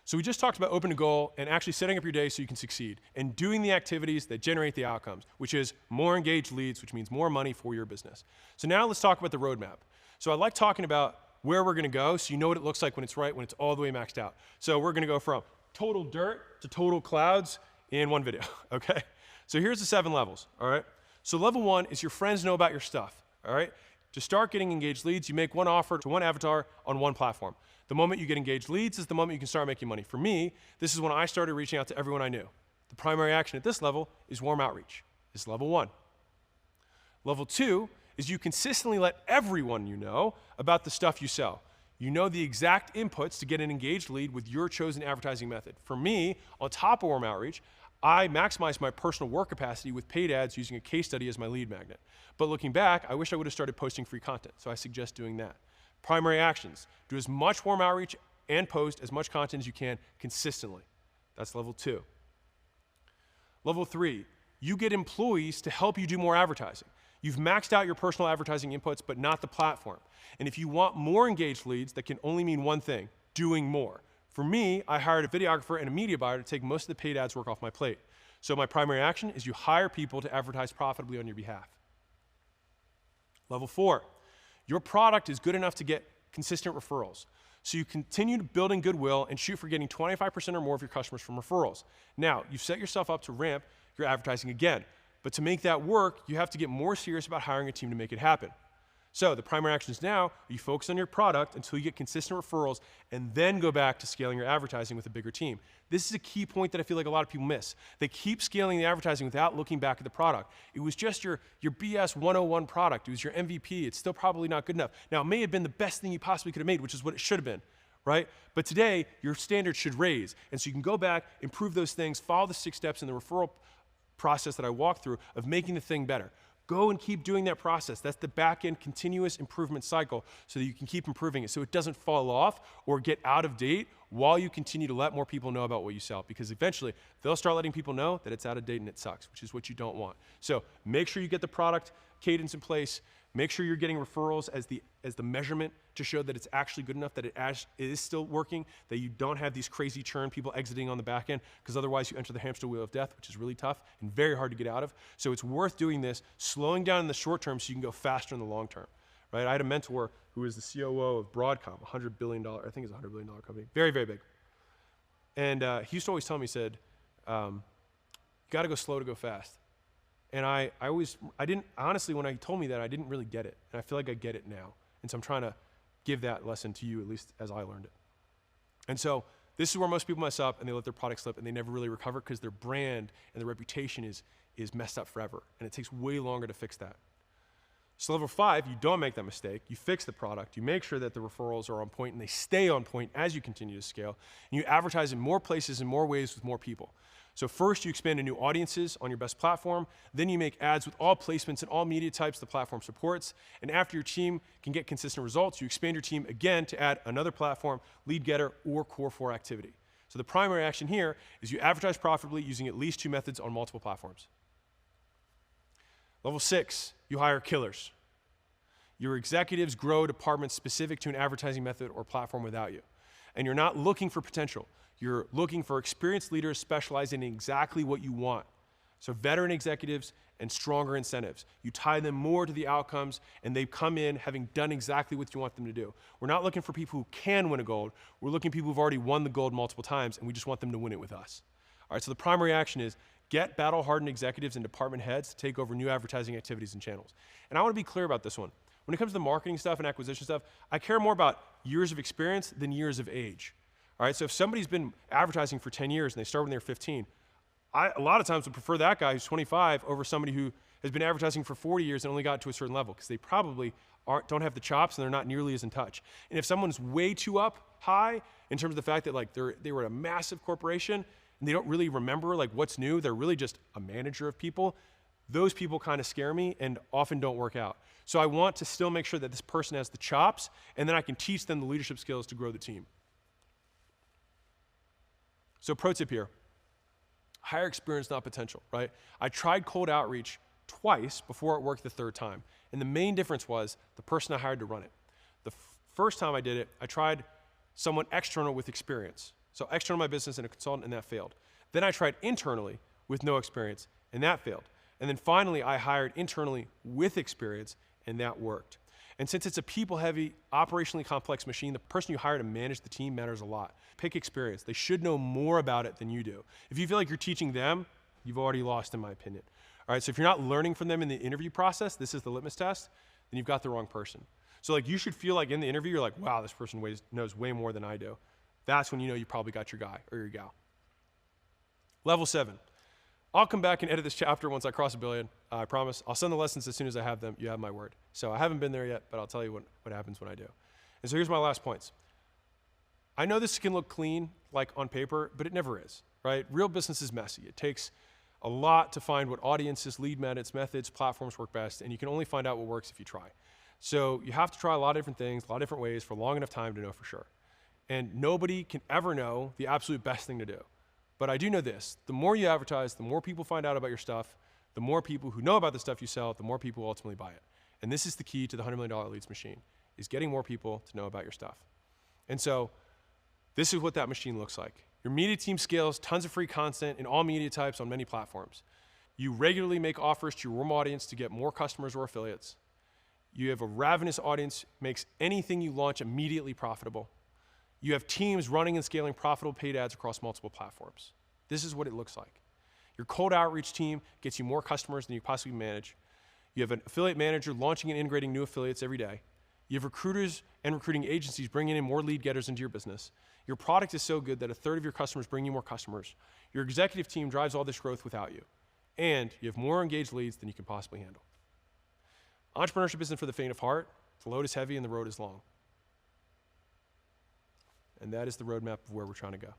So we just talked about open to goal and actually setting up your day so you can succeed and doing the activities that generate the outcomes, which is more engaged leads, which means more money for your business. So now let's talk about the roadmap. So I like talking about where we're gonna go so you know what it looks like when it's right, when it's all the way maxed out. So we're gonna go from total dirt to total clouds in one video, okay? So here's the 7 levels, all right? So level 1 is your friends know about your stuff, all right? To start getting engaged leads, you make one offer to one avatar on one platform. The moment you get engaged leads is the moment you can start making money. For me, this is when I started reaching out to everyone I knew. The primary action at this level is warm outreach. This is level 1. Level 2 is you consistently let everyone you know about the stuff you sell. You know the exact inputs to get an engaged lead with your chosen advertising method. For me, on top of warm outreach, I maximize my personal work capacity with paid ads using a case study as my lead magnet. But looking back, I wish I would have started posting free content, so I suggest doing that. Primary actions, do as much warm outreach and post as much content as you can consistently. That's level 2. Level 3, you get employees to help you do more advertising. You've maxed out your personal advertising inputs, but not the platform. And if you want more engaged leads, that can only mean one thing, doing more. For me, I hired a videographer and a media buyer to take most of the paid ads work off my plate. So my primary action is you hire people to advertise profitably on your behalf. Level 4, your product is good enough to get consistent referrals. So you continue building goodwill and shoot for getting 25% or more of your customers from referrals. Now, you've set yourself up to ramp your advertising again. But to make that work, you have to get more serious about hiring a team to make it happen. So the primary actions now are you focus on your product until you get consistent referrals and then go back to scaling your advertising with a bigger team. This is a key point that I feel like a lot of people miss. They keep scaling the advertising without looking back at the product. It was just your BS 101 product. It was your MVP. It's still probably not good enough. Now, it may have been the best thing you possibly could have made, which is what it should have been, right? But today, your standards should raise. And so you can go back, improve those things, follow the 6 steps in the referral process that I walked through of making the thing better. Go and keep doing that process. That's the back-end continuous improvement cycle so that you can keep improving it so it doesn't fall off or get out of date while you continue to let more people know about what you sell, because eventually they'll start letting people know that it's out of date and it sucks, which is what you don't want. So make sure you get the product cadence in place. Make sure you're getting referrals as the measurement to show that it's actually good enough, that it is still working, that you don't have these crazy churn people exiting on the back end, because otherwise you enter the hamster wheel of death, which is really tough and very hard to get out of. So it's worth doing this, slowing down in the short term so you can go faster in the long term. Right? I had a mentor who was the COO of Broadcom, $100 billion, I think it's a $100 billion company, very, very big. And he used to always tell me, he said, you got to go slow to go fast. And I didn't, honestly, when he told me that, I didn't really get it. And I feel like I get it now. And so I'm trying to give that lesson to you, at least as I learned it. And so this is where most people mess up and they let their product slip and they never really recover because their brand and their reputation is messed up forever. And it takes way longer to fix that. So level 5, you don't make that mistake. You fix the product. You make sure that the referrals are on point and they stay on point as you continue to scale. And you advertise in more places, in more ways, with more people. So first, you expand to new audiences on your best platform. Then you make ads with all placements and all media types the platform supports. And after your team can get consistent results, you expand your team again to add another platform, lead getter, or core 4 activity. So the primary action here is you advertise profitably using at least 2 methods on multiple platforms. Level 6, you hire killers. Your executives grow departments specific to an advertising method or platform without you. And you're not looking for potential. You're looking for experienced leaders specializing in exactly what you want. So veteran executives and stronger incentives. You tie them more to the outcomes and they come in having done exactly what you want them to do. We're not looking for people who can win a gold. We're looking for people who've already won the gold multiple times and we just want them to win it with us. All right, so the primary action is get battle-hardened executives and department heads to take over new advertising activities and channels. And I want to be clear about this one. When it comes to the marketing stuff and acquisition stuff, I care more about years of experience than years of age. All right, so if somebody's been advertising for 10 years and they start when they're 15, I a lot of times would prefer that guy who's 25 over somebody who has been advertising for 40 years and only got to a certain level because they probably don't have the chops and they're not nearly as in touch. And if someone's way too up high in terms of the fact that like they were at a massive corporation and they don't really remember like what's new, they're really just a manager of people, those people kind of scare me and often don't work out. So I want to still make sure that this person has the chops and then I can teach them the leadership skills to grow the team. So pro tip here, hire experience, not potential, right? I tried cold outreach twice before it worked the 3rd time. And the main difference was the person I hired to run it. The first time I did it, I tried someone external with experience. So external my business and a consultant, and that failed. Then I tried internally with no experience, and that failed. And then finally, I hired internally with experience, and that worked. And since it's a people-heavy, operationally complex machine, the person you hire to manage the team matters a lot. Pick experience. They should know more about it than you do. If you feel like you're teaching them, you've already lost, in my opinion. All right, so if you're not learning from them in the interview process, this is the litmus test, then you've got the wrong person. So like you should feel like in the interview, you're like, wow, this person knows way more than I do. That's when you know you probably got your guy or your gal. Level 7. I'll come back and edit this chapter once I cross 1 billion. I promise. I'll send the lessons as soon as I have them. You have my word. So I haven't been there yet, but I'll tell you what happens when I do. And so here's my last points. I know this can look clean, like on paper, but it never is, right? Real business is messy. It takes a lot to find what audiences, lead methods, platforms work best, and you can only find out what works if you try. So you have to try a lot of different things, a lot of different ways for a long enough time to know for sure. And nobody can ever know the absolute best thing to do. But I do know this, the more you advertise, the more people find out about your stuff, the more people who know about the stuff you sell, the more people ultimately buy it. And this is the key to the $100 million leads machine, is getting more people to know about your stuff. And so this is what that machine looks like. Your media team scales tons of free content in all media types on many platforms. You regularly make offers to your warm audience to get more customers or affiliates. You have a ravenous audience, makes anything you launch immediately profitable. You have teams running and scaling profitable paid ads across multiple platforms. This is what it looks like. Your cold outreach team gets you more customers than you possibly manage. You have an affiliate manager launching and integrating new affiliates every day. You have recruiters and recruiting agencies bringing in more lead getters into your business. Your product is so good that 1/3 of your customers bring you more customers. Your executive team drives all this growth without you. And you have more engaged leads than you can possibly handle. Entrepreneurship isn't for the faint of heart. The load is heavy and the road is long. And that is the roadmap of where we're trying to go.